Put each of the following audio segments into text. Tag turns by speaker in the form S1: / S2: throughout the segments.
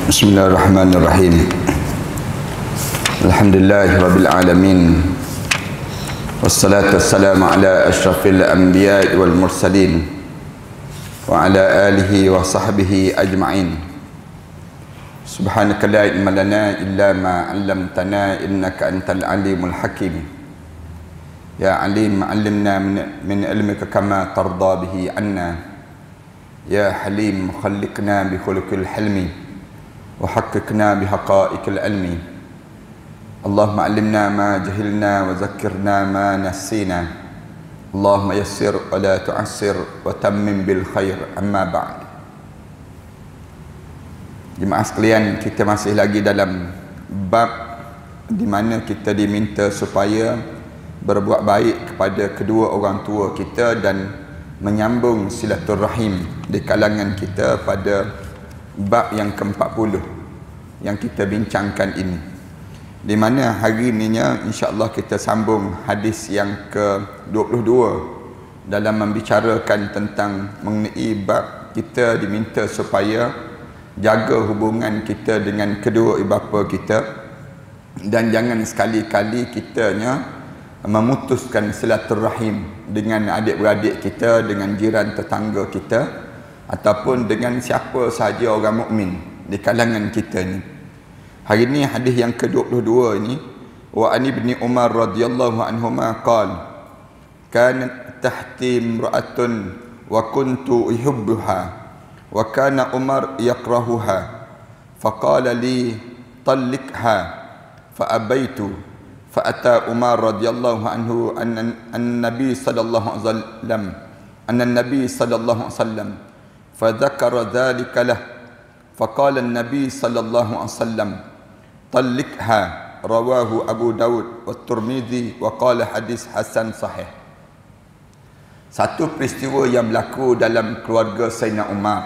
S1: Bismillahirrahmanirrahim. Alhamdulillahirabbil alamin. Wassalatu wassalamu ala asyrafil anbiya'i wal mursalin wa ala alihi wa sahbihi ajma'in. Subhanaka la ilma lana illa ma 'allamtana innaka antal alimul hakim. Ya alim 'allimna min ilmika kama tarda bihi 'anna. Ya halim khalliqna bi khuluqil hilmi wa haqqqiqna bi haqa'iqil ilmi. Allahumma 'allimna ma jahilna wa zakkirna ma nasina. Allahumma yassir wa la tu'assir wa tammim bil khair. Amma ba'd. Jemaah sekalian, kita masih lagi dalam bab di mana kita diminta supaya berbuat baik kepada kedua orang tua kita dan menyambung silaturahim di kalangan kita pada bab yang ke-40 yang kita bincangkan ini, di mana hari ininya insya-Allah kita sambung hadis yang ke-22 dalam membicarakan tentang mengenai bab kita diminta supaya jaga hubungan kita dengan kedua ibu bapa kita dan jangan sekali-kali kitanya memutuskan silaturahim dengan adik-beradik kita, dengan jiran tetangga kita, ataupun dengan siapa sahaja orang mukmin di kalangan kita ni. Hari ini hadis yang ke-22 ini, wa an ibni Umar radhiyallahu anhuma qala kanat tahti imra'atun wa kuntu uhibbuha wa kana Umar yakrahuha faqala li talliqha fa abaitu. فأتى عمر رضي الله عنه أن النبي صلى الله عليه وسلم فذكر ذلك له فقال النبي صلى الله عليه وسلم طلقها. رواه أبو داود والترمذي وقال حديث حسن صحيح. Satu peristiwa yang berlaku dalam keluarga Sayyidina Umar.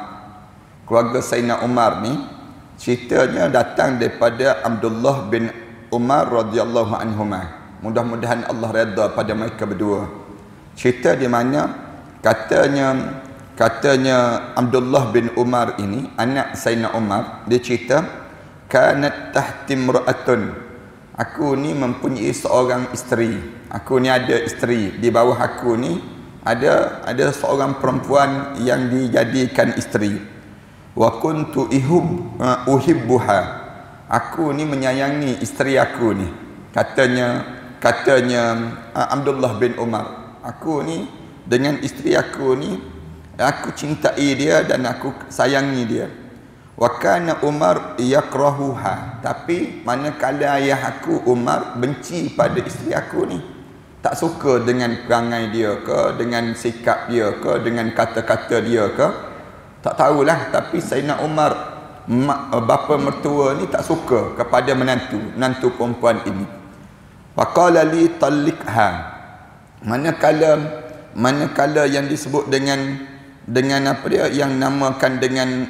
S1: Keluarga Sayyidina Umar ni ceritanya datang daripada Abdullah bin Umar radhiyallahu anhuma. Mudah-mudahan Allah redha pada mereka berdua. Cerita di mana katanya Abdullah bin Umar ini, anak Sayyidina Umar, dia cerita kanat tahti imra'atun. Aku ni mempunyai seorang isteri. Aku ni ada isteri. Di bawah aku ni ada seorang perempuan yang dijadikan isteri. Wa kuntu uhibbuha. Aku ni menyayangi isteri aku ni. Katanya Abdullah bin Umar, aku ni dengan isteri aku ni, aku cintai dia dan aku sayangi dia. Wa kana Umar yakrahuha. Tapi manakala ayah aku Umar benci pada isteri aku ni, tak suka dengan perangai dia ke, dengan sikap dia ke, dengan kata-kata dia ke, tak tahulah. Tapi Sayyidina Umar, bapa mertua ni, tak suka kepada menantu perempuan ini. Faqala li talliqha. Manakala yang disebut dengan apa dia, yang namakan dengan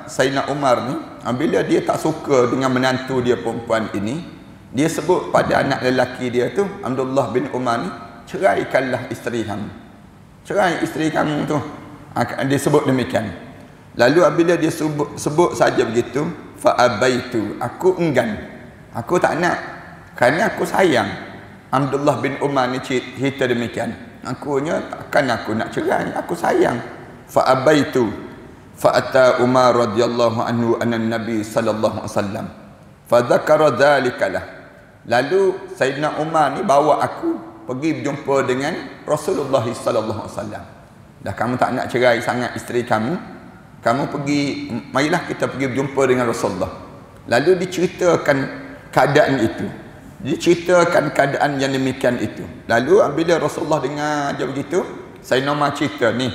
S1: Sayyidina Umar ni, bila dia tak suka dengan menantu dia perempuan ini, dia sebut pada anak lelaki dia tu, Abdullah bin Umar ni, ceraikanlah isteri kamu. Cerai isteri kamu tu. Dia sebut demikian. Lalu apabila dia sebut saja begitu, fa abaitu, aku enggan. Aku tak nak, kerana aku sayang. Abdullah bin Umar ni cerita demikian. Akunya takkan aku nak cerai, aku sayang. Fa abaitu. Fa ata Umar radhiyallahu anhu an-nabi sallallahu alaihi wasallam. Fa dzakara dzalika lah. Lalu Sayyidina Umar ni bawa aku pergi berjumpa dengan Rasulullah sallallahu alaihi wasallam. Dah kamu tak nak cerai sangat isteri kamu, kamu pergi, marilah kita pergi berjumpa dengan Rasulullah. Lalu diceritakan keadaan itu. Diceritakan keadaan yang demikian itu. Lalu bila Rasulullah dengar aja begitu, Sayyidina Umar cerita, ni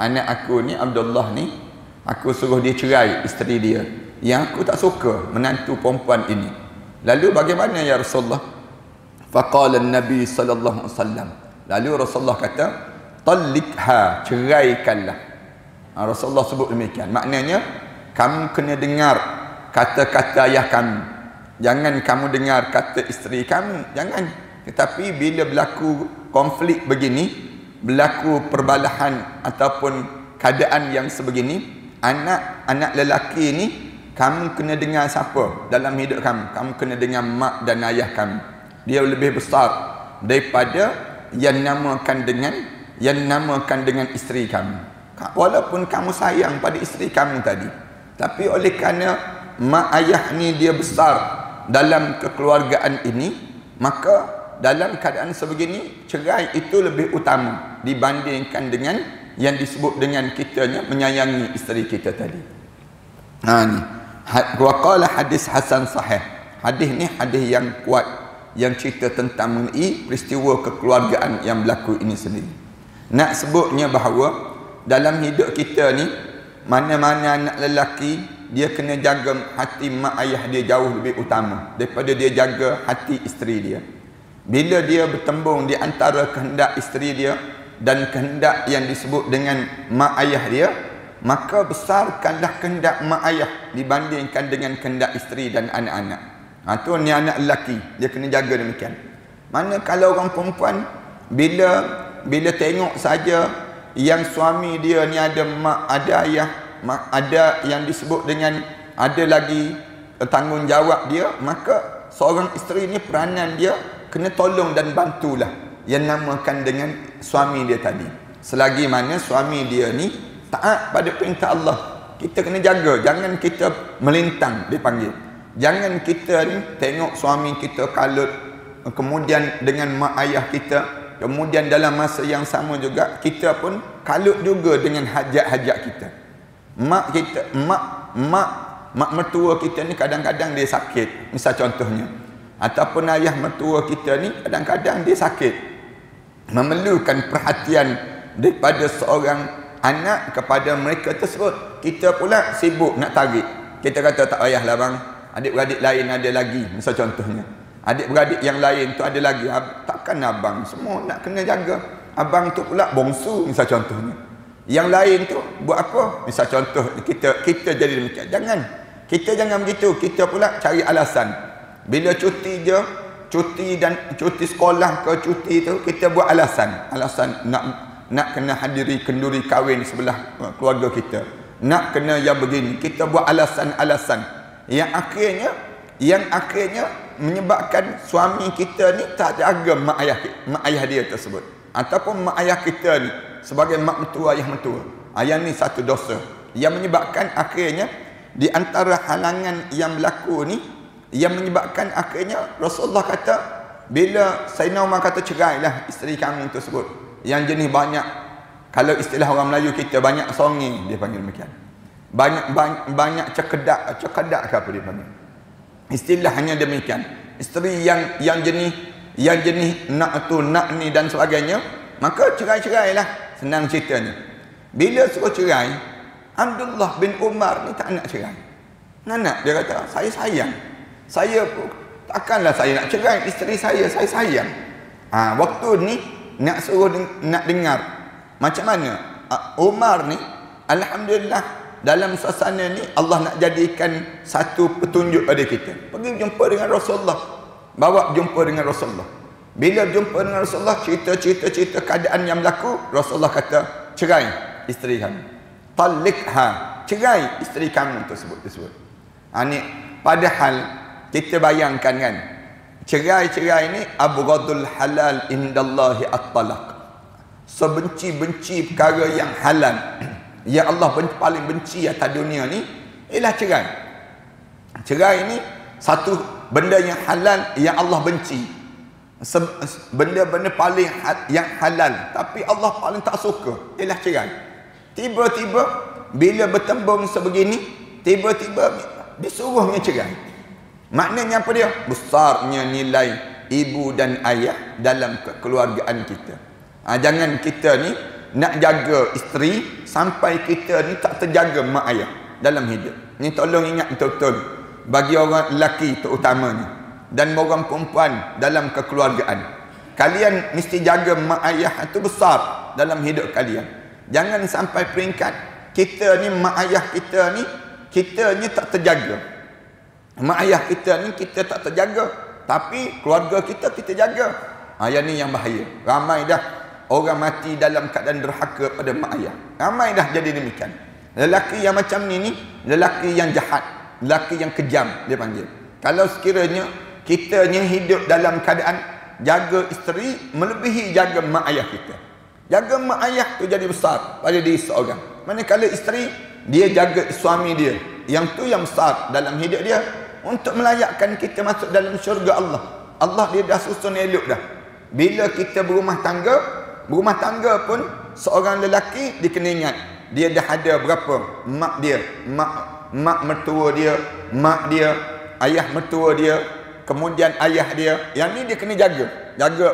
S1: anak aku ni, Abdullah ni, aku suruh dia cerai isteri dia, yang aku tak suka menantu perempuan ini. Lalu bagaimana ya Rasulullah? Faqala Nabi sallallahu alaihi wasallam. Lalu Rasulullah kata, talliqha, ceraikanlah. Rasulullah sebut demikian. Maknanya kamu kena dengar kata-kata ayah kamu. Jangan kamu dengar kata isteri kamu, jangan. Tetapi bila berlaku konflik begini, berlaku perbalahan ataupun keadaan yang sebegini, anak lelaki ni kamu kena dengar siapa dalam hidup kamu? Kamu kena dengar mak dan ayah kamu. Dia lebih besar daripada yang namakan dengan isteri kamu. Walaupun kamu sayang pada isteri kamu tadi, tapi oleh kerana mak ayah ni dia besar dalam kekeluargaan ini, maka dalam keadaan sebegini cerai itu lebih utama dibandingkan dengan yang disebut dengan kitanya menyayangi isteri kita tadi. Ni waqala hadis hasan sahih. Hadis ni hadis yang kuat yang cerita tentang mengenai peristiwa kekeluargaan yang berlaku ini sendiri. Nak sebutnya bahawa dalam hidup kita ni, mana-mana anak lelaki dia kena jaga hati mak ayah dia jauh lebih utama daripada dia jaga hati isteri dia. Bila dia bertembung di antara kehendak isteri dia dan kehendak yang disebut dengan mak ayah dia, maka besarkanlah kehendak mak ayah dibandingkan dengan kehendak isteri dan anak-anak. Tu ni anak lelaki, dia kena jaga demikian. Mana kalau orang perempuan bila tengok saja yang suami dia ni ada mak, ada ayah, ada yang disebut dengan ada lagi tanggungjawab dia, maka seorang isteri ni peranan dia kena tolong dan bantulah yang namakan dengan suami dia tadi. Selagi mana suami dia ni taat pada perintah Allah, kita kena jaga. Jangan kita melintang, dipanggil. Jangan kita ni tengok suami kita kalut, kemudian dengan mak ayah kita, kemudian dalam masa yang sama juga kita pun kalut juga dengan hajat-hajat kita. Mak mertua kita ni kadang-kadang dia sakit, misal contohnya, ataupun ayah mertua kita ni kadang-kadang dia sakit, memerlukan perhatian daripada seorang anak kepada mereka tersebut. Kita pula sibuk nak tarik. Kita kata tak payahlah bang, adik-beradik lain ada lagi, misal contohnya. Adik-beradik yang lain tu ada lagi, takkan abang semua nak kena jaga. Abang tu pula bongsu, misal contohnya. Yang lain tu buat apa? Misal contoh, kita jadi demikian. Kita jangan begitu. Kita pula cari alasan. Bila cuti je, cuti sekolah ke cuti tu, kita buat alasan nak kena hadiri kenduri kahwin sebelah keluarga kita, nak kena yang begini, kita buat alasan-alasan yang akhirnya menyebabkan suami kita ni tak jaga mak ayah dia tersebut, ataupun mak ayah kita ni sebagai mak mertua, ayah mertua. Yang ni satu dosa yang menyebabkan akhirnya di antara halangan yang berlaku ni, yang menyebabkan akhirnya Rasulullah kata, bila Sayyidina Umar kata cerailah isteri kamu tersebut yang jenis banyak, kalau istilah orang Melayu kita, banyak songi, dia panggil demikian. Banyak cekedak ke apa dia panggil. Istilahnya demikian. Isteri yang jenis nak tu, nak ni dan sebagainya, maka cerailah. Senang ceritanya. Bila suruh cerai, Abdullah bin Umar ni tak nak cerai. Nak dia kata, saya sayang. Saya takkanlah saya nak cerai isteri saya sayang. Waktu ni nak suruh nak dengar macam mana Umar ni, alhamdulillah dalam suasana ni Allah nak jadikan satu petunjuk pada kita. Pergi jumpa dengan Rasulullah, bawa jumpa dengan Rasulullah. Bila jumpa dengan Rasulullah, cerita keadaan yang berlaku, Rasulullah kata, cerai isteri kamu. Talikha, cerai isteri kamu tersebut. Ni padahal kita bayangkan kan, cerai ni abghadul halal indallahi at-talaq. Sebenci-benci perkara yang halal yang Allah paling benci atas dunia ni ialah cerai. Cerai ni satu benda yang halal yang Allah benci. Benda-benda paling yang halal tapi Allah paling tak suka ialah cerai. Tiba-tiba bila bertembung sebegini, tiba-tiba disuruhnya cerai. Maknanya apa dia? Besarnya nilai ibu dan ayah dalam kekeluargaan kita. Jangan kita ni nak jaga isteri sampai kita ni tak terjaga mak ayah dalam hidup. Ni tolong ingat betul-betul bagi orang lelaki terutamanya dan orang perempuan dalam kekeluargaan. Kalian mesti jaga mak ayah itu besar dalam hidup kalian. Jangan sampai peringkat kita ni, mak ayah kita ni tak terjaga. Mak ayah kita ni kita tak terjaga, tapi keluarga kita jaga. Yang ni yang bahaya. Ramai dah orang mati dalam keadaan derhaka pada mak ayah. Ramai dah jadi demikian. Lelaki yang macam ni lelaki yang jahat, lelaki yang kejam dia panggil. Kalau sekiranya kitanya hidup dalam keadaan jaga isteri melebihi jaga mak ayah kita. Jaga mak ayah tu jadi besar pada diri seorang. Manakala isteri dia jaga suami dia. Yang tu yang besar dalam hidup dia untuk melayakkan kita masuk dalam syurga Allah. Allah dia dah susun elok dah. Bila kita berumah tangga pun seorang lelaki dia kena ingat dia dah ada berapa mak dia, mak mertua dia, mak dia, ayah mertua dia, kemudian ayah dia. Yang ni dia kena jaga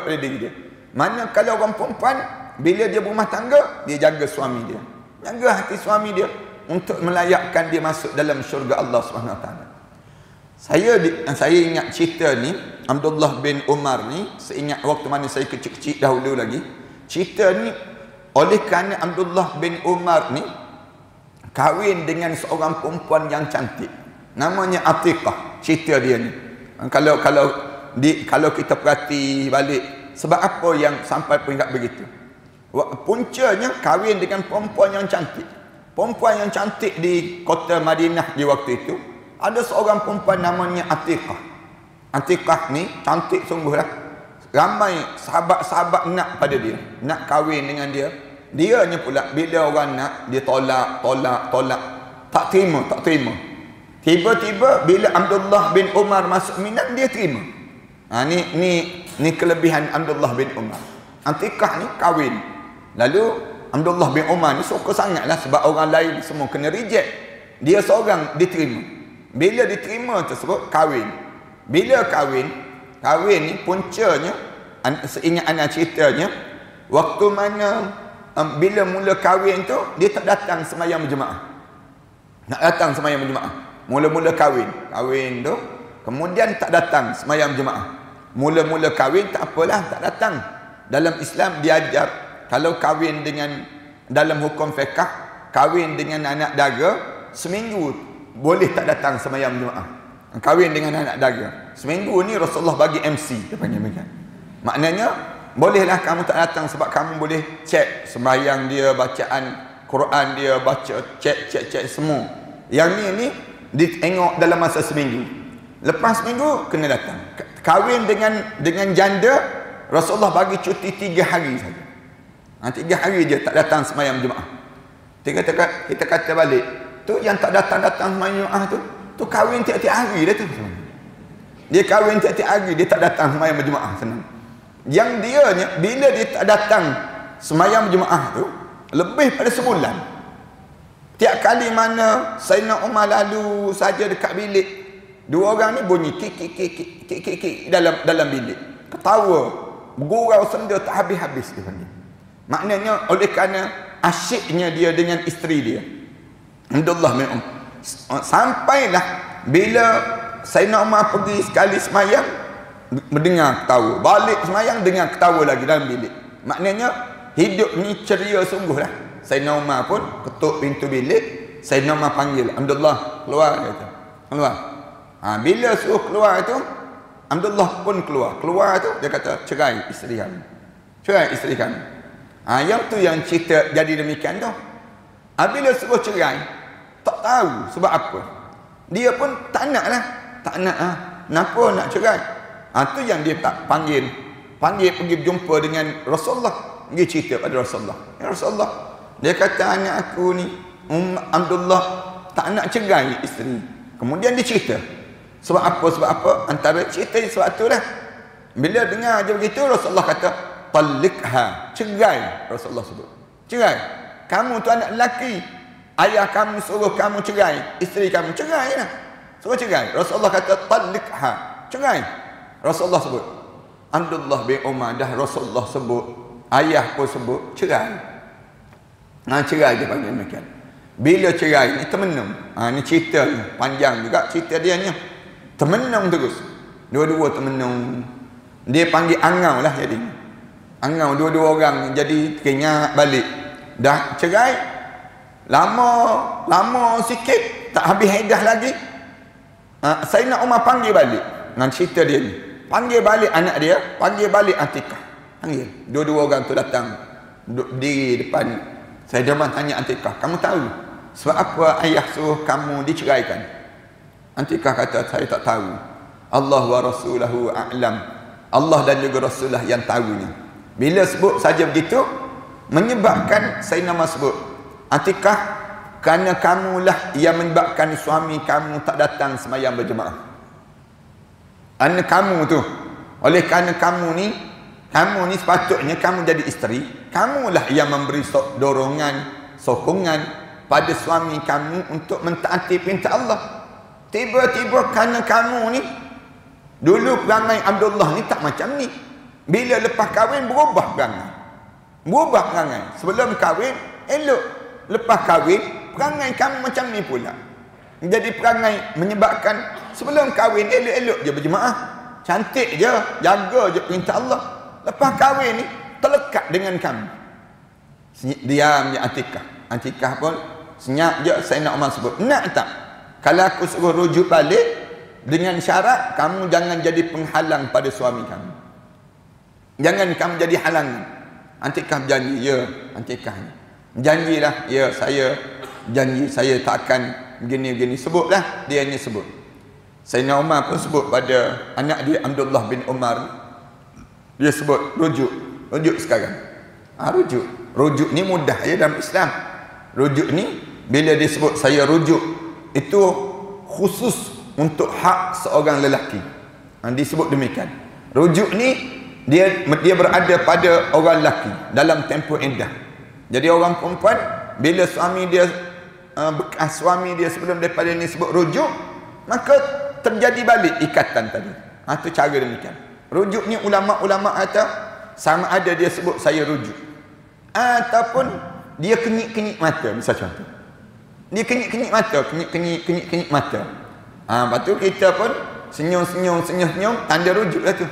S1: pada diri dia. Mana kalau orang perempuan bila dia berumah tangga dia jaga suami dia, jaga hati suami dia untuk melayakkan dia masuk dalam syurga Allah Subhanahu Wa Taala. Saya ingat cerita ni Abdullah bin Umar ni, saya ingat waktu mana saya kecil-kecil dahulu lagi. Cerita ni oleh kerana Abdullah bin Umar ni kahwin dengan seorang perempuan yang cantik. Namanya Atiqah. Cerita dia ni. Kalau kita perhati balik sebab apa yang sampai peringkat begitu. Puncanya kahwin dengan perempuan yang cantik. Perempuan yang cantik di kota Madinah di waktu itu ada seorang perempuan namanya Atiqah. Atiqah ni cantik sungguhlah. Ramai sahabat-sahabat nak pada dia, nak kahwin dengan dia. Dianya pula bila orang nak dia tolak, tak terima. Tiba-tiba bila Abdullah bin Umar masuk minat dia terima. Ni kelebihan Abdullah bin Umar. Atiqah ni kahwin. Lalu Abdullah bin Umar ni suka sangatlah sebab orang lain semua kena reject. Dia seorang diterima. Bila diterima tersebut kahwin. Bila kahwin ni puncanya seingat anak ceritanya waktu mana bila mula kahwin tu dia tak datang sembahyang berjemaah. Nak datang sembahyang berjemaah. Mula-mula kahwin tu kemudian tak datang sembahyang berjemaah. Mula-mula kahwin tak apalah, tak datang. Dalam Islam diajar kalau kahwin dengan dalam hukum fiqh kahwin dengan anak dara seminggu boleh tak datang sembahyang berjemaah. Kahwin dengan anak dara seminggu ni Rasulullah bagi MC dia panggil macam. Maknanya bolehlah kamu tak datang sebab kamu boleh cek sembahyang dia, bacaan Quran dia, baca cek semua. Yang ni ditengok dalam masa seminggu. Lepas seminggu kena datang. Kahwin dengan janda Rasulullah bagi cuti 3 hari saja. 3 hari dia tak datang sembahyang jemaah. Kita kata balik, tu yang tak datang sembahyang jemaah tu kahwin tiap-tiap hari dah tu. Dia kahwin tiap-tiap hari dia tak datang sembahyang berjemaah senang. Yang dia bila dia tak datang sembahyang berjemaah tu lebih pada sebulan. Tiap kali mana Sayyidina Umar lalu saja dekat bilik, dua orang ni bunyi kik dalam bilik. Ketawa, bergurau senda tak habis-habis dia panggil. Maknanya oleh kerana asyiknya dia dengan isteri dia. Abdullah bin Umar. Sampailah bila Sayyidina Umar pergi sekali semayang mendengar ketawa, balik semayang dengar ketawa lagi dalam bilik. Maknanya hidup ni ceria sungguhlah. Sayyidina Umar pun ketuk pintu bilik, Sayyidina Umar panggil, Abdullah keluar kata. Keluar. Bila suruh keluar itu Abdullah pun keluar tu dia kata cerai isteri kami. Yang tu yang cerita jadi demikian tu. Bila suruh cerai tak tahu sebab apa. Dia pun tak nak. Kenapa nak cerai? Tu yang dia tak panggil pergi jumpa dengan Rasulullah. Dia cerita pada Rasulullah. Ya Rasulullah, dia kata anak aku ni Abdullah tak nak cerai isteri. Kemudian dia cerita. Sebab apa? Antara cerita sebab tu dah. Bila dengar je begitu Rasulullah kata talikha, cerai. Rasulullah sebut cerai. Kamu tu anak lelaki, ayah kamu suruh kamu cerai isteri kamu, cerai lah. Suruh cerai. Rasulullah kata talikha, cerai. Rasulullah sebut. Abdullah bin Umar dah Rasulullah sebut, ayah pun sebut, cerai. Cerai dia panggil demikian. Bila cerai ni termenung. Ni cerita ni panjang juga cerita dia ni. Termenung terus. Dua-dua termenung. Dia panggil angau lah jadi. Angau dua-dua orang jadi teringat balik. Dah cerai. Lama sikit tak habis iddah lagi. Sayyidina Umar panggil balik. Dengan cerita dia ni. Panggil balik anak dia, panggil balik Atiqah. Panggil. Dua-dua orang tu datang di depan Sayyidina Umar tanya Atiqah, kamu tahu sebab apa ayah suruh kamu diceraikan? Atikah kata, saya tak tahu. Allah wa rasuluhu a'lam. Allah dan juga Rasulullah yang tahunya. Bila sebut saja begitu, menyebabkan Sayyidina Umar sebut, Atikah, kerana kamulah yang menyebabkan suami kamu tak datang semayang berjemaah. Kerana kamu tu, oleh kerana kamu ni sepatutnya kamu jadi isteri, kamulah yang memberi dorongan, sokongan pada suami kamu untuk mentaati perintah Allah. Tiba-tiba kerana kamu ni, dulu perangai Abdullah ni tak macam ni. Bila lepas kahwin berubah perangai. Sebelum kahwin elok, lepas kahwin perangai kamu macam ni pula. Jadi perangai menyebabkan sebelum kahwin elok-elok je berjemaah, cantik je, jaga je perintah Allah. Lepas kahwin ni terlekat dengan kamu. Diam je Atikah pun senyap je. Sayyidina Umar sebut, nak tak kalau aku suruh rujuk balik dengan syarat kamu jangan jadi penghalang pada suami kamu, jangan kamu jadi halangan. Atikah berjanji, ya Atikah janjilah, ya saya janji saya tak akan begini-begini. Sebutlah, dia hanya sebut. Sayyidina Umar pun sebut pada anak dia Abdullah bin Umar, dia sebut rujuk sekarang. Rujuk ni mudah ya dalam Islam. Rujuk ni bila dia sebut saya rujuk, itu khusus untuk hak seorang lelaki. Disebut demikian. Rujuk ni dia berada pada orang lelaki dalam tempoh iddah. Jadi orang perempuan bila suami dia bekas suami dia sebelum daripada ni sebut rujuk, maka terjadi balik ikatan tadi. Itu cara demikian. Rujuk ni ulama-ulama kata sama ada dia sebut saya rujuk ataupun dia kenyik-kenyik mata, misal contoh. Dia kenyik-kenyik mata. Lepas tu kita pun senyum, tanda rujuk lah tu.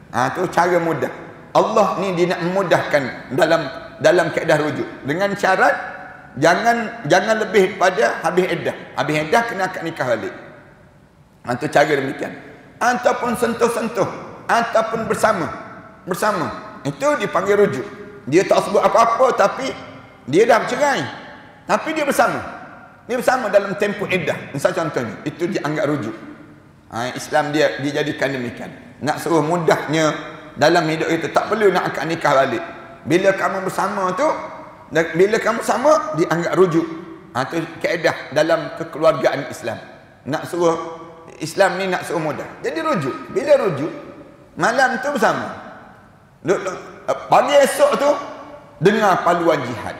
S1: Tu cara mudah. Allah ni dia nak memudahkan dalam kaedah rujuk dengan syarat jangan lebih pada habis iddah kena akad nikah balik. Tu cara demikian. Ataupun sentuh-sentuh ataupun bersama, itu dipanggil rujuk. Dia tak sebut apa-apa tapi dia dah bercerai, tapi dia bersama dalam tempoh iddah, misal contohnya, itu dianggap rujuk. Islam dia dijadikan demikian. Nak suruh mudahnya dalam hidup itu, tak perlu nak akad nikah balik. Bila kamu bersama tu, dianggap rujuk. Itu kaedah dalam kekeluargaan Islam. Nak suruh Islam ni nak suruh mudah. Jadi rujuk. Bila rujuk, malam tu bersama. Pagi esok tu dengar paluan jihad.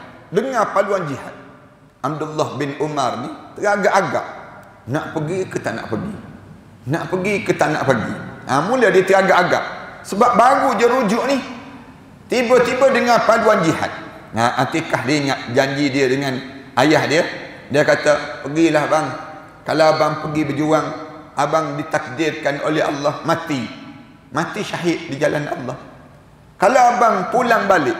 S1: Abdullah bin Umar ni teragak-agak. Nak pergi ke tak nak pergi? Mula dia teragak-agak. Sebab baru je rujuk ni, tiba-tiba dengar paluan jihad. Atikah dia ingat janji dia dengan ayah dia. Dia kata, pergilah bang. Kalau abang pergi berjuang, abang ditakdirkan oleh Allah mati syahid di jalan Allah. Kalau abang pulang balik,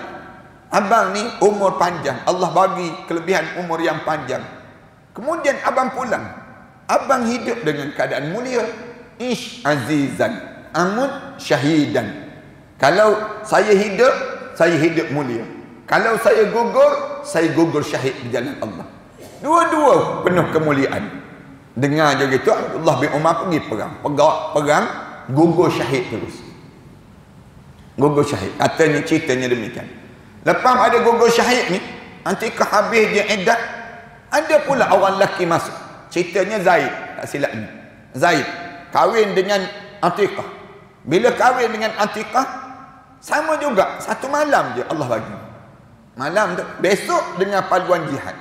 S1: abang ni umur panjang, Allah bagi kelebihan umur yang panjang. Kemudian abang pulang, abang hidup dengan keadaan mulia. Ish azizan amut syahidan. Kalau saya hidup mulia. Kalau saya gugur syahid di jalan Allah. Dua-dua penuh kemuliaan. Dengar je gitu, Abdullah bin Umar pergi perang, gugur syahid terus. Gugur syahid. Katanya ceritanya demikian. Lepas ada gugur syahid ni, ketika habis dia iddah, ada pula orang lelaki masuk. Ceritanya Zaid, tak silap ni. Zaid kahwin dengan Atikah. Bila kahwin dengan Atikah, sama juga, satu malam je Allah bagi. Malam tu, besok dengar paluan jihad.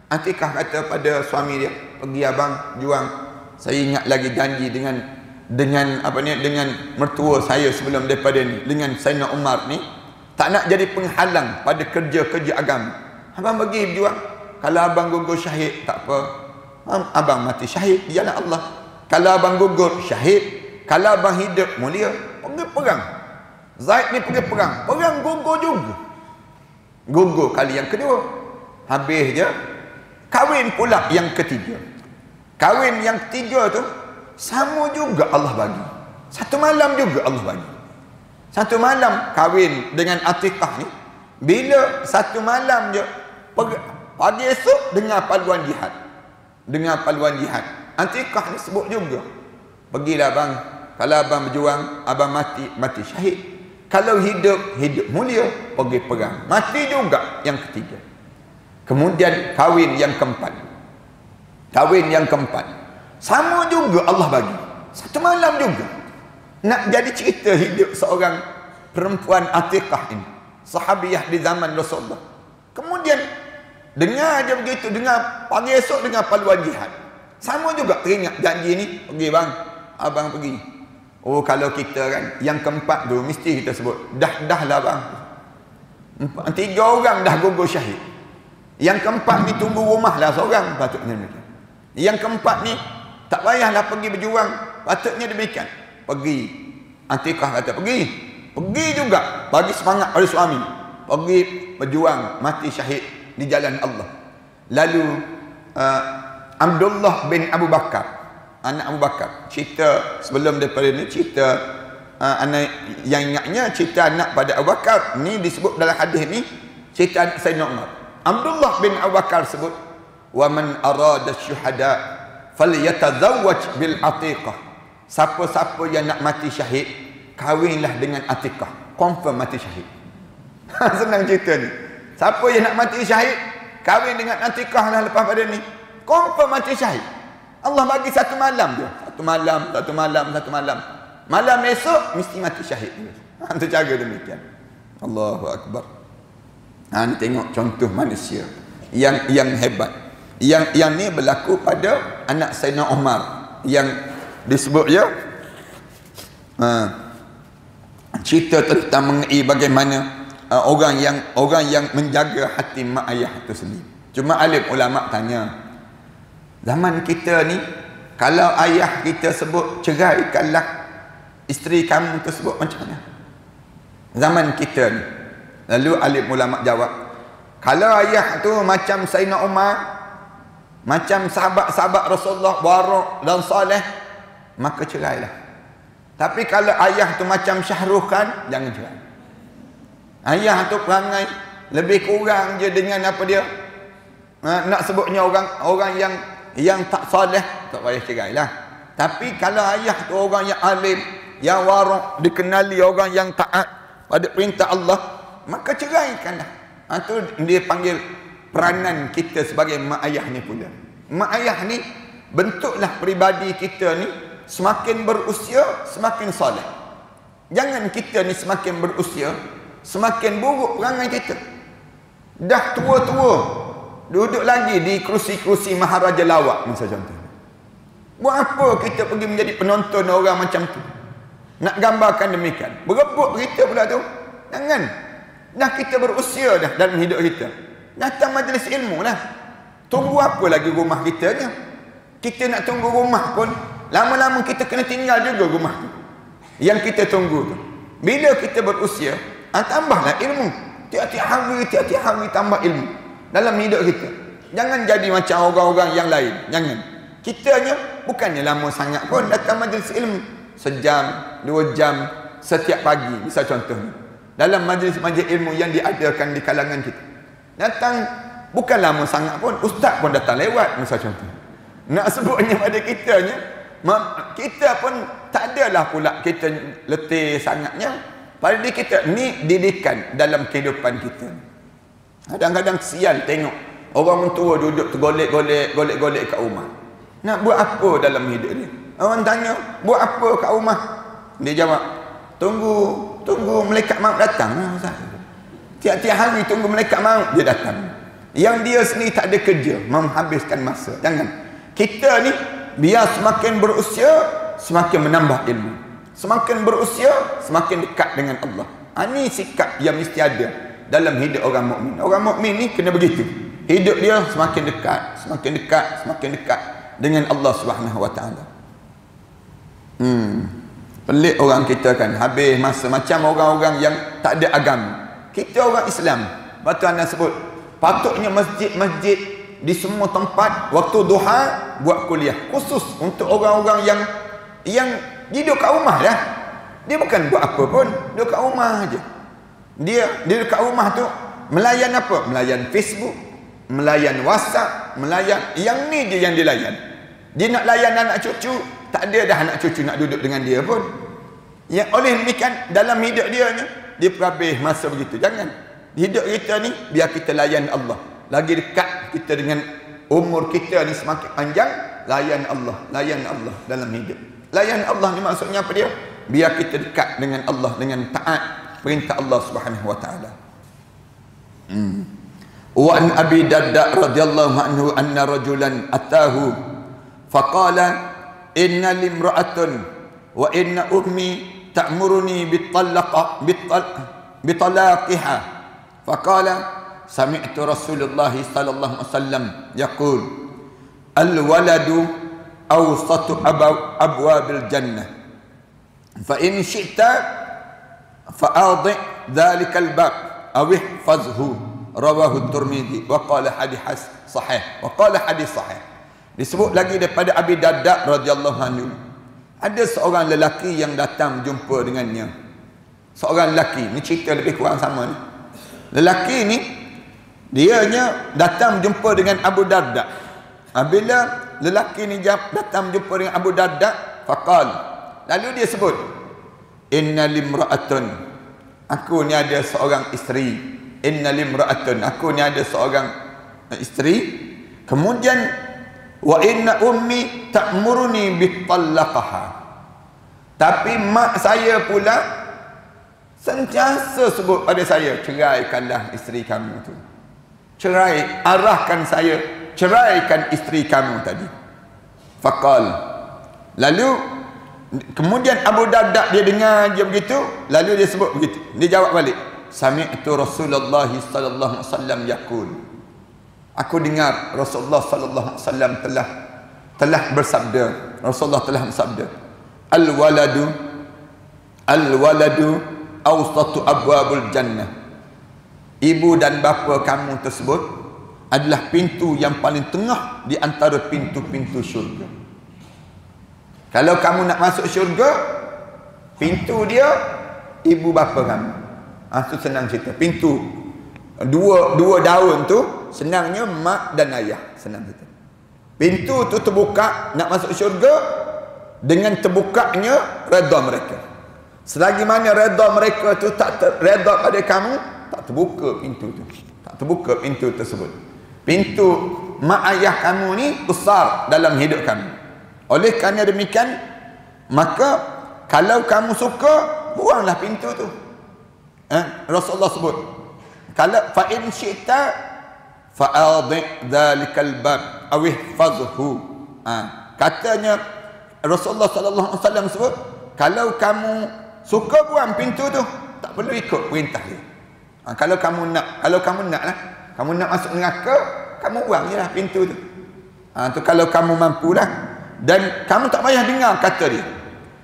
S1: Atikah kata pada suami dia, pergi abang juang. Saya ingat lagi janji dengan mertua saya sebelum daripada ni, dengan Sayyidina Umar ni, tak nak jadi penghalang pada kerja-kerja agama. Abang pergi berjuang. Kalau abang gugur syahid, tak apa. Abang mati syahid di jalan Allah. Kalau abang gugur syahid, kalau abang hidup mulia, pergi perang. Zaid ni pergi perang gugur juga. Gugur kali yang kedua. Habis je, kahwin pula yang ketiga. Kahwin yang ketiga tu sama juga Allah bagi. Satu malam juga Allah bagi. Satu malam kahwin dengan Atikah ni. Bila satu malam je, pagi esok dengar paluan jihad. dengan paluan jihad. Atikah disebut juga. Pergilah bang, kalau abang berjuang, abang mati, mati syahid. Kalau hidup, hidup mulia, pergi perang, mati juga. Yang ketiga. Kemudian kahwin yang keempat. Kahwin yang keempat. Sama juga Allah bagi. Satu malam juga. Nak jadi cerita hidup seorang perempuan Atikah ini. Sahabiyah di zaman Rasulullah. Kemudian, dengar aja begitu. Dengar pagi esok dengan paluan jihad. Sama juga teringat janji ni. Pergi bang, abang pergi. Oh kalau kita kan, yang keempat tu mesti kita sebut. Dah lah bang. 3 orang dah gugur syahid. Yang keempat ni tunggu rumah lah seorang. Patutnya demikian. Yang keempat ni tak payahlah pergi berjuang. Patutnya demikian. Pergi. Atikah kata pergi. Pergi juga. Bagi semangat pada suami. Pergi berjuang. Mati syahid di jalan Allah. Lalu Abdullah bin Abu Bakar, anak Abu Bakar. Cerita sebelum daripada ni, cerita anak yang ingatnya, cerita anak pada Abu Bakar ni disebut dalam hadis ni, cerita anak Sayyidina Umar. Abdullah bin Abu Bakar sebut, wa man arada syuhada falyatazawwaj bil atiqah. Siapa-siapa yang nak mati syahid, kahwinlah dengan Atikah. Confirm mati syahid. Senang cerita ni. Siapa yang nak mati syahid, kahwin dengan Atikah lah lepas pada ni. Confirm mati syahid. Allah bagi satu malam je. Satu malam. Malam esok mesti mati syahid. Itu cara demikian. Allahu Akbar. Ni tengok contoh manusia yang hebat. Yang ni berlaku pada anak Sayyidina Umar yang disebut ya. Cerita tentang mengenai bagaimana orang yang menjaga hati mak ayah itu sendiri. Cuma alim ulama tanya, zaman kita ni, kalau ayah kita sebut ceraikanlah isteri kamu tersebut, macam mana? Zaman kita ni. Lalu alim ulama jawab, kalau ayah tu macam Sayyidina Umar, macam sahabat-sahabat Rasulullah Waraq dan Saleh, maka cerailah. Tapi kalau ayah tu macam Syahrukh Khan, jangan cerai. Ayah tu perangai lebih kurang je dengan apa dia, nak sebutnya orang yang tak soleh, tak payah cerai lah. Tapi kalau ayah tu orang yang alim, yang warok, dikenali orang yang taat pada perintah Allah, maka ceraikanlah. Itu dia panggil peranan kita sebagai mak ayah ni pula. Mak ayah ni bentuklah peribadi kita ni, semakin berusia semakin soleh. Jangan kita ni semakin berusia semakin buruk perangai kita. Dah tua-tua duduk lagi di kerusi-kerusi maharaja lawak, misalnya contoh. Buat apa kita pergi menjadi penonton orang macam tu? Nak gambarkan demikian. Berebut kita pula tu. Jangan. Dah kita berusia dah dalam hidup kita. Datang majlis ilmu lah. Tunggu apa lagi rumah kita ni? Kita nak tunggu rumah pun, lama-lama kita kena tinggal juga rumah tu yang kita tunggu tu. Bila kita berusia, tambahlah ilmu. Tiap-tiap hari tambah ilmu dalam hidup kita. Jangan jadi macam orang-orang yang lain. Jangan. Kitanya bukannya lama sangat pun datang majlis ilmu. Sejam, 2 jam setiap pagi. Misal contohnya, dalam majlis-majlis ilmu yang diadakan di kalangan kita, datang bukan lama sangat pun, ustaz pun datang lewat. Misal contoh, nak sebutnya pada kitanya, kita pun tak adalah pula kita letih sangatnya. Pada diri kita ni didikan dalam kehidupan kita. Kadang-kadang kesian tengok orang tua duduk tergolek-golek kat rumah. Nak buat apa dalam hidup dia? Orang tanya, buat apa kat rumah? Dia jawab, tunggu malaikat maut datang. Tiap-tiap hari tunggu malaikat maut dia datang. Yang dia sendiri tak ada kerja, menghabiskan masa. Jangan. Kita ni biar semakin berusia semakin menambah ilmu. Semakin berusia semakin dekat dengan Allah. Ini sikap yang mesti ada dalam hidup orang mukmin. Orang mukmin ni kena begitu. Hidup dia semakin dekat dengan Allah Subhanahu Wa Taala. Pelik orang kita kan, habis masa macam orang-orang yang tak ada agama. Kita orang Islam, batu anda sebut, patutnya masjid-masjid di semua tempat waktu duha buat kuliah khusus untuk orang-orang yang duduk kat rumah dah. Dia bukan buat apa pun, duduk kat rumah aja. Dia dekat rumah tu melayan apa? Melayan Facebook, melayan WhatsApp, melayan yang ni je yang dia layan. Dia nak layan anak cucu, tak ada dah anak cucu nak duduk dengan dia pun. Yang oleh demikian dalam hidup dia ni, dia perhabis masa begitu. Jangan. Hidup kita ni biar kita layan Allah. Lagi dekat kita dengan umur kita ni semakin panjang, layan Allah dalam hidup. Layan Allah ni maksudnya apa dia? Biar kita dekat dengan Allah dengan taat perintah Allah Subhanahu wa taala. Wa an Abi Darda radhiyallahu anhu anna rajulan atahu faqala inna limra'atun wa inna ummi ta'muruni bitalaqiha faqala sami'tu Rasulullah sallallahu alaihi wasallam yaqul al-waladu awsatu abwabil jannah fa in syi'ta fa'adhi dhalika al-bab aw ihfazhu rawahu at-Tirmidzi wa qala hadis sahih disebut lagi daripada Abi Darda radhiyallahu anhu. Ada seorang lelaki yang datang jumpa dengannya. Seorang lelaki, ni cerita lebih kurang sama ni. Lelaki ni dianya datang jumpa dengan Abu Darda. Bila lelaki ni datang jumpa dengan Abu Darda, faqal, lalu dia sebut, inna limra'atun, aku ni ada seorang isteri. Inna limra'atun, aku ni ada seorang isteri. Kemudian wa inna ummi ta'muruni bitallaqaha, tapi mak saya pula sentiasa sebut pada saya, ceraikanlah isteri kamu tu. Arahkan saya, ceraikan isteri kamu tadi. Faqal, lalu kemudian Abu Darda dia dengar je begitu, lalu dia sebut begitu. Dia jawab balik, sami'tu Rasulullah sallallahu alaihi wasallam yaqul, aku dengar Rasulullah sallallahu alaihi wasallam telah bersabda. Rasulullah telah bersabda, al-waladu awsatu abwabul jannah. Ibu dan bapa kamu tersebut adalah pintu yang paling tengah di antara pintu-pintu syurga. Kalau kamu nak masuk syurga, pintu dia ibu bapa kamu. Itu senang cerita. Pintu dua daun tu senangnya mak dan ayah, senang kita. Pintu tu terbuka nak masuk syurga dengan terbukanya redha mereka. Selagi mana redha mereka tu tak redha pada kamu, tak terbuka pintu tu. Tak terbuka pintu tersebut. Pintu mak ayah kamu ni besar dalam hidup kamu. Oleh kerana demikian, maka kalau kamu suka, buanglah pintu tu. Rasulullah sebut, kalau fa in syi'ta fa'adhi dzalikal bab aw ihfazhu. Katanya Rasulullah sallallahu alaihi wasallam sebut, kalau kamu suka buang pintu tu, tak perlu ikut perintah dia. Kalau kamu nak lah, kamu nak masuk neraka, kamu buang jelah pintu tu. Tu kalau kamu mampu lah, dan kamu tak payah dengar kata dia.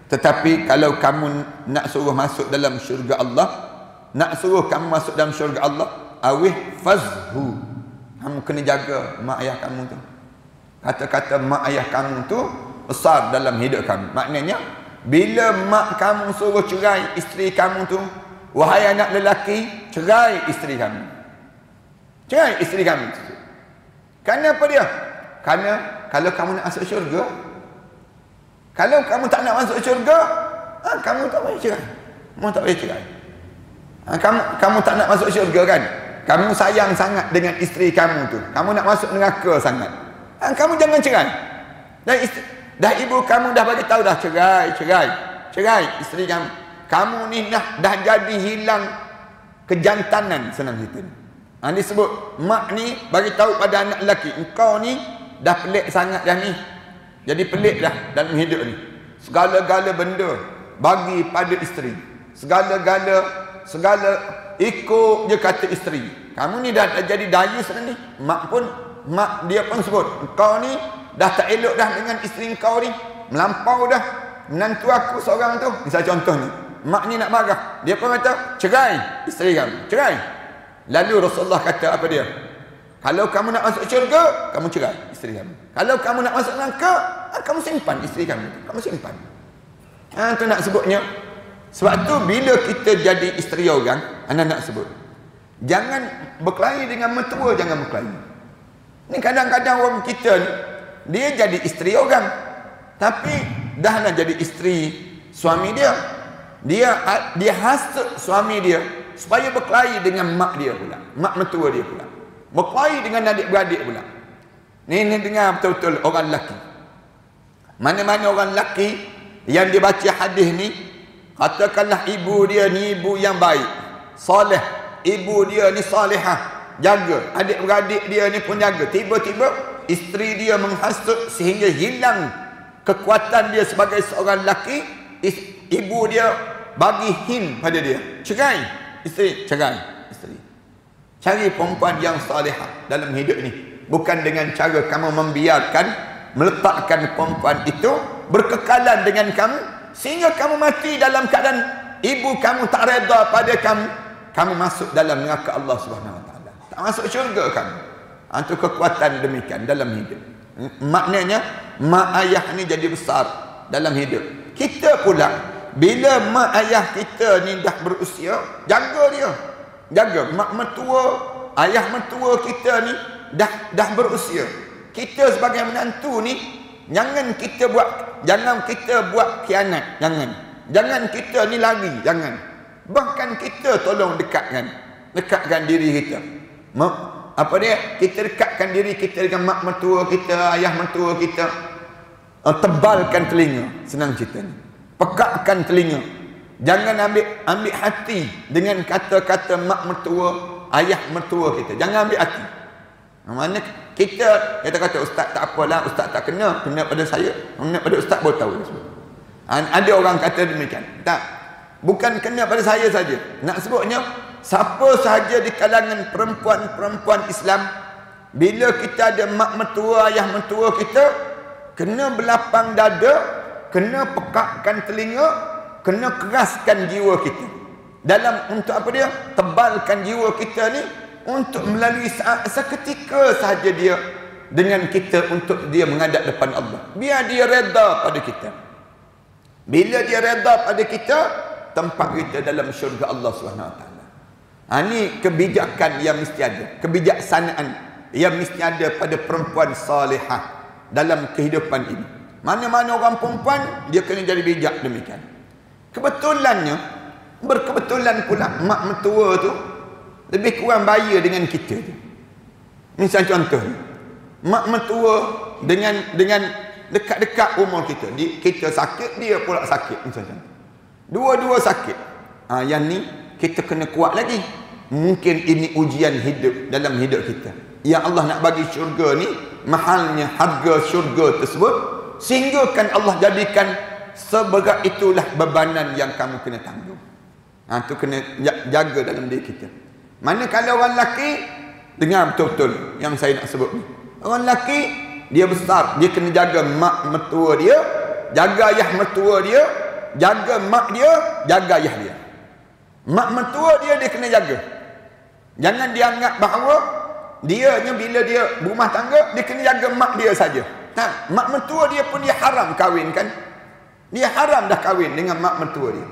S1: Tetapi kalau kamu nak suruh masuk dalam syurga Allah, nak suruh kamu masuk dalam syurga Allah, awih fazhu, kamu kena jaga mak ayah kamu tu. Kata-kata mak ayah kamu tu besar dalam hidup kamu. Maknanya bila mak kamu suruh cerai isteri kamu tu, wahai anak lelaki, cerai isteri kamu. Cerai isteri kamu tu. Kerana apa dia? Kerana kalau kamu nak masuk syurga, kalau kamu tak nak masuk syurga, kamu tak payah cerai. Kamu tak payah cerai. Kamu tak nak masuk syurga kan? Kamu sayang sangat dengan isteri kamu tu. Kamu nak masuk neraka sangat. Kamu jangan cerai. Dah ibu kamu dah bagi tahu dah, cerai isteri kamu. Kamu ni dah jadi hilang kejantanan, senang cerita ni. Disebut mak ni bagi tahu pada anak lelaki, engkau ni dah pelik sangat dah ni. Jadi pelik dah dalam hidup ni. Segala-gala benda bagi pada isteri. Segala ikut je kata isteri. Kamu ni dah jadi dayus dah ni. Mak dia pun sebut, engkau ni dah tak elok dah dengan isteri engkau ni. Melampau dah. Menantu aku seorang tu, misal contohnya, mak ni nak marah, dia pun kata, cerai isteri kamu, cerai. Lalu Rasulullah kata apa dia? Kalau kamu nak masuk syurga, kamu cerai isteri kamu. Kalau kamu nak masuk neraka, kamu simpan isteri kamu. Kamu simpan. Tu nak sebutnya. Sebab tu bila kita jadi isteri orang, anak nak sebut, jangan berkelahi dengan mertua, jangan berkelahi. Ni kadang-kadang orang kita ni, dia jadi isteri orang, tapi dah nak jadi isteri suami dia. Dia hasut suami dia supaya berkelahi dengan mak dia pula, mak mertua dia pula, berkelahi dengan adik-beradik pula. Ni dengar betul-betul orang lelaki. Mana-mana orang lelaki yang dibaca hadis ni, katakanlah ibu dia ni ibu yang baik, soleh, ibu dia ni salihah, jaga, adik-beradik dia ni pun jaga. Tiba-tiba isteri dia menghasut sehingga hilang kekuatan dia sebagai seorang lelaki. Ibu dia bagi hint pada dia, cerai isteri, cerai isteri. Cari perempuan yang salihah dalam hidup ni, bukan dengan cara kamu membiarkan, meletakkan perempuan itu berkekalan dengan kamu sehingga kamu mati dalam keadaan ibu kamu tak reda pada kamu masuk dalam neraka Allah Subhanahu Wa Taala, tak masuk syurga kamu. Itu kekuatan demikian dalam hidup. Maknanya mak ayah ni jadi besar dalam hidup kita pula. Bila mak ayah kita ni dah berusia, jaga dia, jaga. Mak mertua, ayah mertua kita ni dah berusia. Kita sebagai menantu ni jangan kita buat khianat, jangan kita ni lari, jangan. Bahkan kita tolong dekatkan diri kita. Kita dekatkan diri kita dengan mak mertua kita, ayah mertua kita. Tebalkan telinga, senang cerita ni. Pekakkan telinga. Jangan ambil hati dengan kata-kata mak mertua, ayah mertua kita. Jangan ambil hati. Mana kita kata ustaz tak apalah, ustaz tak kena pada saya, kena pada ustaz baru tahu. Ada orang kata demikian. Tak. Bukan kena pada saya saja. Nak sebutnya siapa sahaja di kalangan perempuan-perempuan Islam, bila kita ada mak mertua, ayah mertua kita, kena berlapang dada, kena pekakkan telinga, kena keraskan jiwa kita. Dalam untuk apa dia? Tebalkan jiwa kita ni untuk melalui seketika sahaja dia dengan kita untuk dia menghadap depan Allah. Biar dia reda pada kita. Bila dia reda pada kita, tempat kita dalam syurga Allah Subhanahu Wa Taala. Ini kebijakan yang mesti ada, kebijaksanaan yang mesti ada pada perempuan salihah dalam kehidupan ini. Mana-mana orang perempuan, dia kena jadi bijak demikian. Berkebetulan pula mak mertua tu lebih kurang bahaya dengan kita tu. Misal contoh, mak mertua dengan dekat-dekat umur kita. Kita sakit, dia pula sakit. Misal contoh, dua-dua sakit. Yang ni kita kena kuat lagi. Mungkin ini ujian hidup dalam hidup kita. Yang Allah nak bagi syurga ni, mahalnya harga syurga tersebut, sehingga kan Allah jadikan seberat itulah bebanan yang kamu kena tanggung. Itu kena jaga dalam diri kita. Manakala orang lelaki, dengar betul-betul yang saya nak sebut ni. Orang lelaki, dia besar, dia kena jaga mak mertua dia, jaga ayah mertua dia, jaga mak dia, jaga ayah dia. Mak mertua dia kena jaga. Jangan dia anggap bahawa dianya bila dia berumah tangga, dia kena jaga mak dia saja. Tak, mak mertua dia pun dia haram kahwin kan. Dia haram dah kahwin dengan mak mertua dia.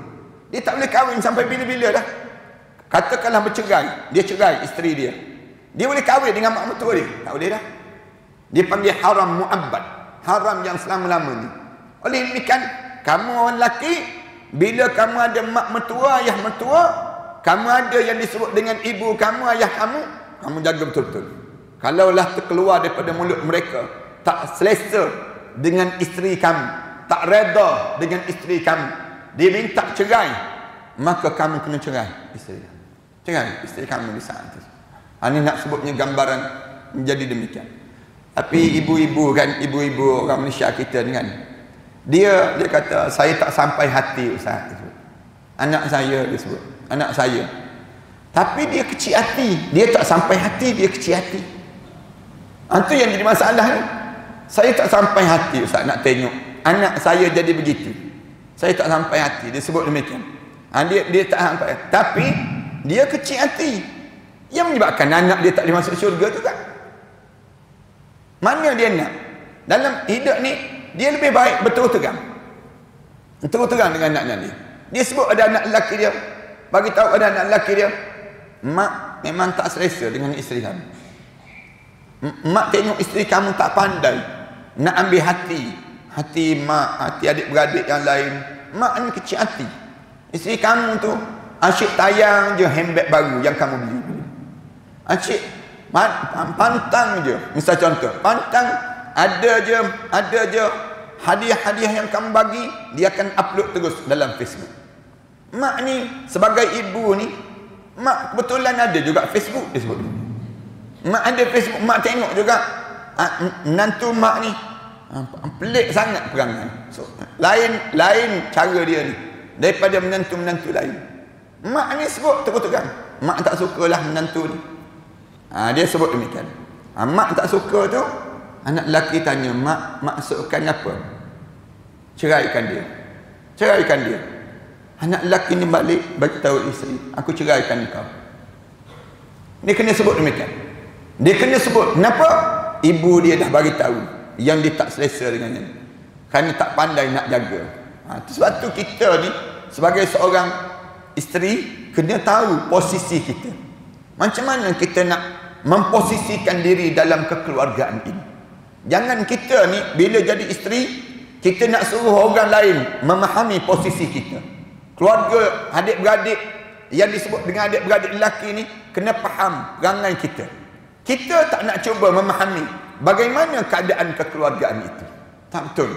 S1: Dia tak boleh kahwin sampai bila-bila dah. Katakanlah bercerai, dia cerai isteri dia. Dia boleh kahwin dengan mak mertua dia? Tak boleh dah. Dia panggil haram mu'abbad, haram yang selama-lamanya. Oleh demikian, kamu orang lelaki, bila kamu ada mak mertua, ayah mertua, kamu ada yang disebut dengan ibu kamu, ayah kamu jaga betul-betul. Kalaulah terkeluar daripada mulut mereka, tak selesa dengan isteri kamu, tak reda dengan isteri kamu, dia minta cerai, maka kamu kena cerai isteri kamu. Cerai isteri kamu di saat itu. Ini nak sebutnya gambaran menjadi demikian. Tapi ibu-ibu orang Malaysia kita dengan dia kata, saya tak sampai hati Ustaz. Anak saya dia sebut, anak saya. Tapi dia kecil hati, dia tak sampai hati, dia kecil hati. Itu yang jadi masalah ni. Saya tak sampai hati Ustaz nak tengok anak saya jadi begitu. Saya tak sampai hati, dia sebut demikian. Dia tak sampai, tapi dia kecil hati. Yang menyebabkan anak dia tak boleh masuk syurga tu tak? Mana dia nak? Dalam hidup ni, dia lebih baik berterus terang dengan anak-anak dia. Dia sebut ada anak lelaki dia, bagi tahu ada anak lelaki dia, mak memang tak selesa dengan isteri kamu. Mak tengok isteri kamu tak pandai nak ambil hati mak, hati adik-beradik yang lain. Mak ni kecil hati. Isteri kamu tu asyik tayang je handbag baru yang kamu beli. Asyik pantang je. Misal contoh, pantang ada je hadiah-hadiah yang kamu bagi, dia akan upload terus dalam Facebook. Mak ni sebagai ibu ni, mak kebetulan ada juga Facebook dia sebut. Mak ada Facebook, mak tengok juga menantu mak ni pelik sangat perangai. So, lain cara dia ni daripada menantu-menantu lain. Mak ni sebut terang-terang, mak tak sukalah menantu ni. Dia sebut demikian. Mak tak suka tu, anak lelaki tanya, mak maksudkan apa? Ceraikan dia. Anak lelaki ni balik bagi tahu isteri, aku ceraikan kau. Dia kena sebut demikian. Dia kena sebut. Kenapa? Ibu dia dah bagi tahu yang dia tak selesa dengannya, kerana tak pandai nak jaga. Sebab tu kita ni sebagai seorang isteri kena tahu posisi kita. Macam mana kita nak memposisikan diri dalam kekeluargaan ini. Jangan kita ni bila jadi isteri, kita nak suruh orang lain memahami posisi kita. Keluarga, adik-beradik yang disebut dengan adik-beradik lelaki ni kena faham perangai kita. Kita tak nak cuba memahami bagaimana keadaan kekeluargaan itu. Tak betul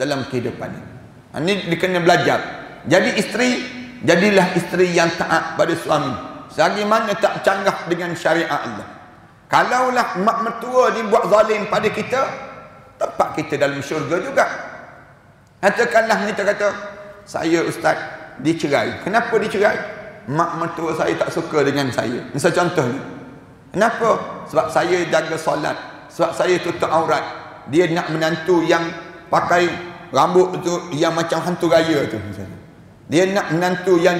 S1: dalam kehidupan ini. Ini dia kena belajar. Jadi isteri, jadilah isteri yang taat pada suami, selagi mana tak canggah dengan syariat Allah. Kalaulah mak mertua ni buat zalim pada kita, tempat kita dalam syurga juga. Katakanlah kita kata, saya ustaz dicerai. Kenapa dicerai? Mak mertua saya tak suka dengan saya. Misal contohnya, kenapa? Sebab saya jaga solat, sebab saya tutup aurat. Dia nak menantu yang pakai rambut tu yang macam hantu raya tu misalnya. Dia nak menantu yang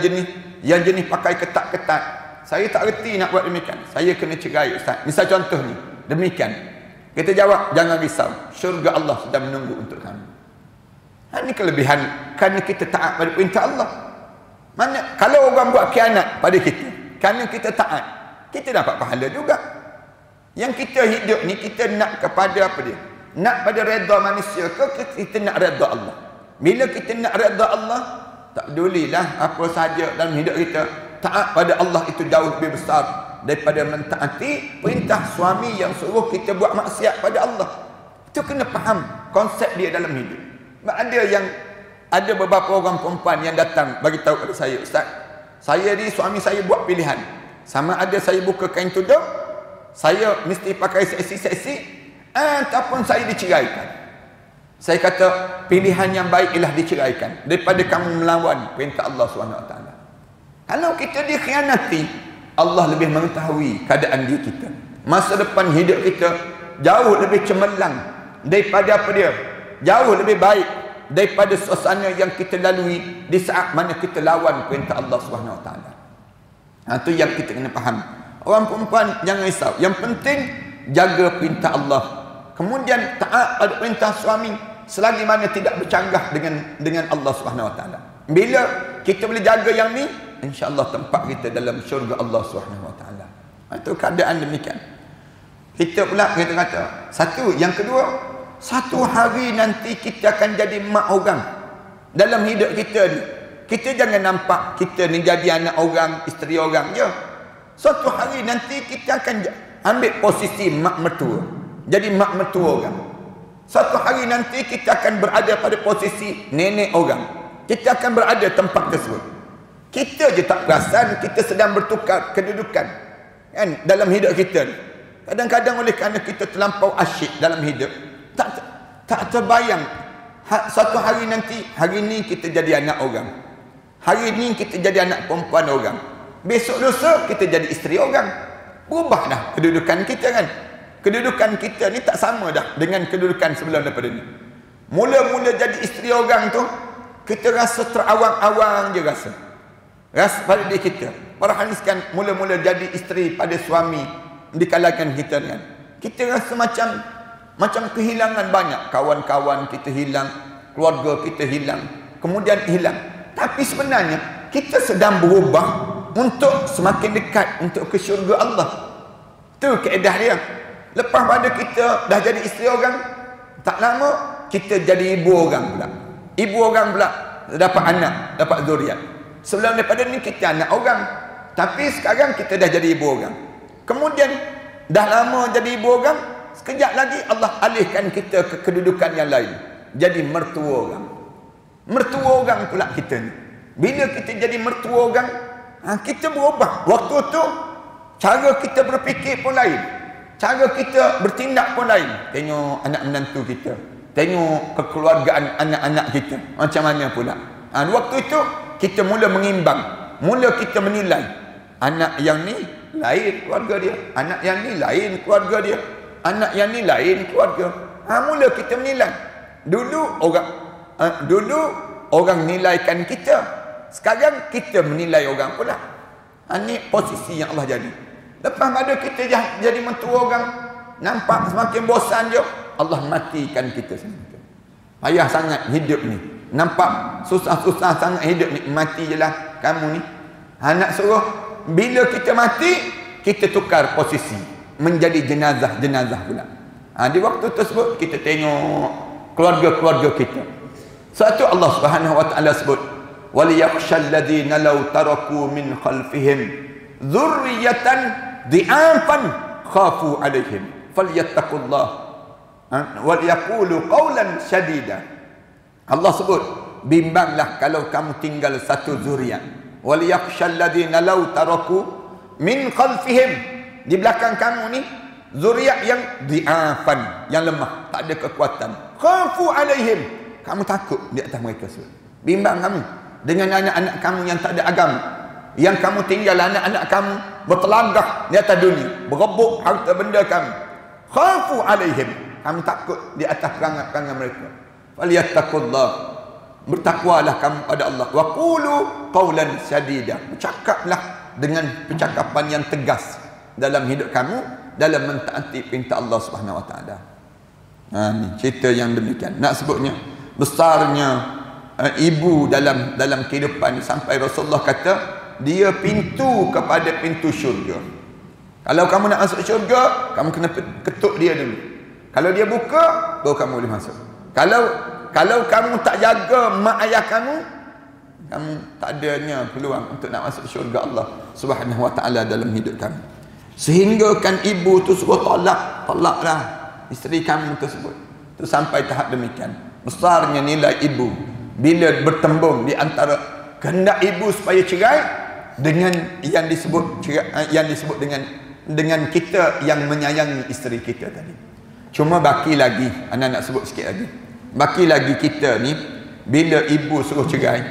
S1: jenis pakai ketat-ketat. Saya tak reti nak buat demikian. Saya kena cerai ustaz. Misal contoh ni, demikian. Kita jawab, jangan risau, syurga Allah sedang menunggu untuk kamu. Ini kelebihan kerana kita taat pada perintah Allah. Mana kalau orang buat khianat pada kita, kerana kita taat, kita dapat pahala juga. Yang kita hidup ni, kita nak kepada apa dia? Nak pada redha manusia ke kita nak redha Allah? Bila kita nak redha Allah, tak pedulilah apa sahaja dalam hidup kita. Taat pada Allah itu jauh lebih besar daripada mentaati perintah suami yang suruh kita buat maksiat pada Allah. Itu kena faham konsep dia dalam hidup. Ada beberapa orang perempuan yang datang bagi tahu kepada saya, ustaz, saya ni suami saya buat pilihan, sama ada saya buka kain tudung, saya mesti pakai seksi-seksi, ataupun saya diceraikan. Saya kata pilihan yang baik ialah diceraikan daripada kamu melawan perintah Allah SWT. Kalau kita dikhianati, Allah lebih mengetahui keadaan diri kita. Masa depan hidup kita jauh lebih cemerlang daripada apa dia? Jauh lebih baik daripada suasana yang kita lalui di saat mana kita lawan perintah Allah SWT. Itu yang kita kena faham. Orang perempuan jangan risau. Yang penting jaga perintah Allah. Kemudian taat pada perintah suami selagi mana tidak bercanggah dengan Allah SWT. Bila kita boleh jaga yang ni, insya-Allah tempat kita dalam syurga Allah SWT. Itu keadaan demikian. Kita pula kita kata, yang kedua, satu hari nanti kita akan jadi mak orang dalam hidup kita ni. Kita jangan nampak kita ni jadi anak orang, isteri orang je. Suatu hari nanti kita akan ambil posisi mak mertua, jadi mak mertua orang. Suatu hari nanti kita akan berada pada posisi nenek orang. Kita akan berada tempat tersebut. Kita je tak perasan kita sedang bertukar kedudukan kan dalam hidup kita. Kadang-kadang oleh kerana kita terlampau asyik dalam hidup, tak terbayang satu hari nanti, hari ni kita jadi anak orang, hari ni kita jadi anak perempuan orang, besok lusa kita jadi isteri orang. Berubah dah kedudukan kita kan. Kedudukan kita ni tak sama dah dengan kedudukan sebelum daripada ni. Mula-mula jadi isteri orang tu, kita rasa terawang-awang je rasa pada diri kita. Perhatikan mula-mula jadi isteri pada suami di kalangan kita kan, kita rasa macam kehilangan banyak. Kawan-kawan kita hilang, keluarga kita hilang, kemudian hilang. Tapi sebenarnya kita sedang berubah untuk semakin dekat untuk ke syurga Allah. Itu kaedah dia. Lepas pada kita dah jadi isteri orang, tak lama kita jadi ibu orang pula. Ibu orang pula dapat anak, dapat zuriat. Sebelum daripada ni kita anak orang, tapi sekarang kita dah jadi ibu orang. Kemudian dah lama jadi ibu orang, sekejap lagi Allah alihkan kita ke kedudukan yang lain, jadi mertua orang. Mertua orang pula kita ni. Bila kita jadi mertua orang, kita berubah. Waktu tu cara kita berfikir pun lain, cara kita bertindak pun lain. Tengok anak menantu kita, tengok kekeluargaan anak-anak kita macam mana pula. Waktu itu kita mula mengimbang, mula kita menilai anak yang ni lain keluarga dia, anak yang ni lain keluarga dia, anak yang ni lain keluarga. Mula kita menilai. Dulu orang nilaikan kita, sekarang kita menilai orang pula. Ini posisi yang Allah jadi. Lepas pada kita jadi mentua orang, nampak semakin bosan je, Allah matikan kita sendiri. Payah sangat hidup ni, nampak susah-susah sangat hidup ni, mati je lah kamu ni. Nak suruh bila kita mati, kita tukar posisi menjadi jenazah-jenazah pula. Di waktu tersebut kita tengok keluarga-keluarga kita. Satu Allah Subhanahu wa taala sebut, waliyakhshal ladzina law taraku min khalfihim dzurriyyatan dhi'afan khafu 'alaihim falyattaqullah wal yaqulu qawlan shadida. Allah sebut, bimbanglah kalau kamu tinggal satu zuriat. Waliyakhshal ladzina law taraku min khalfihim, di belakang kamu ni zuriat yang dhi'afan, yang lemah, tak ada kekuatan. Khafu 'alaihim, kamu takut di atas mereka semua. Bimbang kamu dengan anak-anak kamu yang tak ada agama, yang kamu tinggal anak-anak kamu bertelagah di atas dunia, berebut harta benda kamu. Khafu 'alaihim, kamu takut di atas perangai-perangai mereka. Falyattaqullah, bertakwalah kamu pada Allah. Wa qulu qawlan sadida, bercakaplah dengan percakapan yang tegas dalam hidup kamu, dalam mentaati perintah Allah Subhanahu wa taala. Ni cerita yang demikian. Nak sebutnya besarnya ibu dalam kehidupan sampai Rasulullah kata dia pintu kepada pintu syurga. Kalau kamu nak masuk syurga, kamu kena ketuk dia dulu. Kalau dia buka, baru kamu boleh masuk. Kalau kamu tak jaga mak ayah kamu tak adanya peluang untuk nak masuk syurga Allah Subhanahu wa taala dalam hidup kamu. Sehingga kan ibu tu suruh talaklah isteri kamu tersebut. Tu sampai tahap demikian. Besarnya nilai ibu bila bertembung di antara kehendak ibu supaya cerai dengan yang disebut dengan kita yang menyayangi isteri kita tadi. Cuma baki lagi, anak nak sebut sikit lagi. Baki lagi kita ni bila ibu suruh cerai,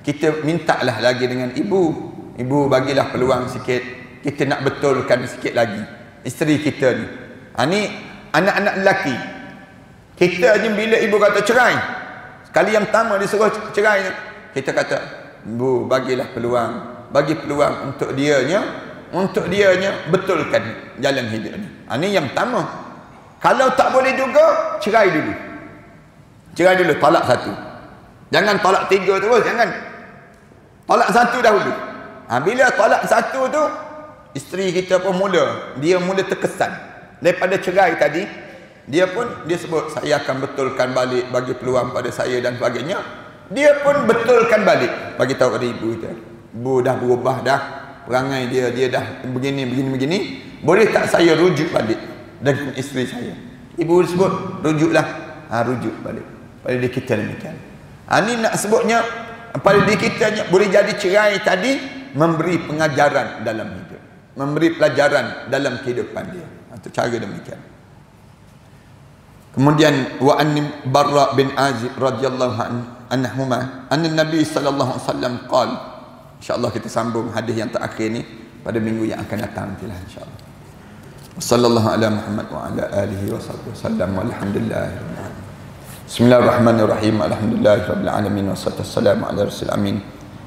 S1: kita mintalah lagi dengan ibu. Ibu bagilah peluang sikit, kita nak betulkan sikit lagi isteri kita ni. Ni anak-anak lelaki. Kita ni bila ibu kata cerai, sekali yang pertama disuruh cerai, kita kata, "Bu, bagilah peluang, bagi peluang untuk dianya betulkan jalan hidup ni." Ini yang pertama. Kalau tak boleh juga, cerai dulu. Cerai dulu, talak satu. Jangan talak tiga terus, jangan. Talak satu dahulu. Bila talak satu tu, isteri kita pun mula terkesan. Daripada cerai tadi, dia sebut, saya akan betulkan balik, bagi peluang pada saya dan sebagainya. Dia pun betulkan balik, bagi tahu pada ibu kita, "Bu dah berubah dah, perangai dia dah begini. Boleh tak saya rujuk balik dengan isteri saya?" Ibu sebut, "Rujuklah." Rujuk balik. Pada diri kita demikian. Ini nak sebutnya pada diri kita boleh jadi cerai tadi memberi pengajaran dalam hidup, memberi pelajaran dalam kehidupan dia. Itu cara demikian. Kemudian wa an Barra bin Azib radhiyallahu anhuma anna Nabi sallallahu alaihi wasallam qala, insyaallah kita sambung hadis yang terakhir ni pada minggu yang akan datang nantilah insyaallah. Wassallallahu ala Muhammad wa ala alihi wasallam walhamdulillah. Bismillahirrahmanirrahim. Alhamdulillahirabbil alamin wassalatu wassalamu ala rasul amin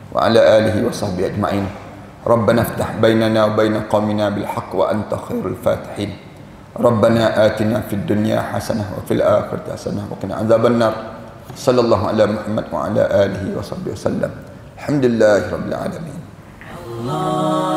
S1: wa ala alihi wa sahbihi ajma'in. Rabbana iftah bainana wa bain qaumina bil haqq wa anta khairul fatihin. Rabbana atina fid dunya hasanah wa fil akhirati hasanah wa qina adzabannar. Sallallahu ala Muhammad wa ala alihi wa sahbihi wasallam. Alhamdulillahirabbil alamin. Allah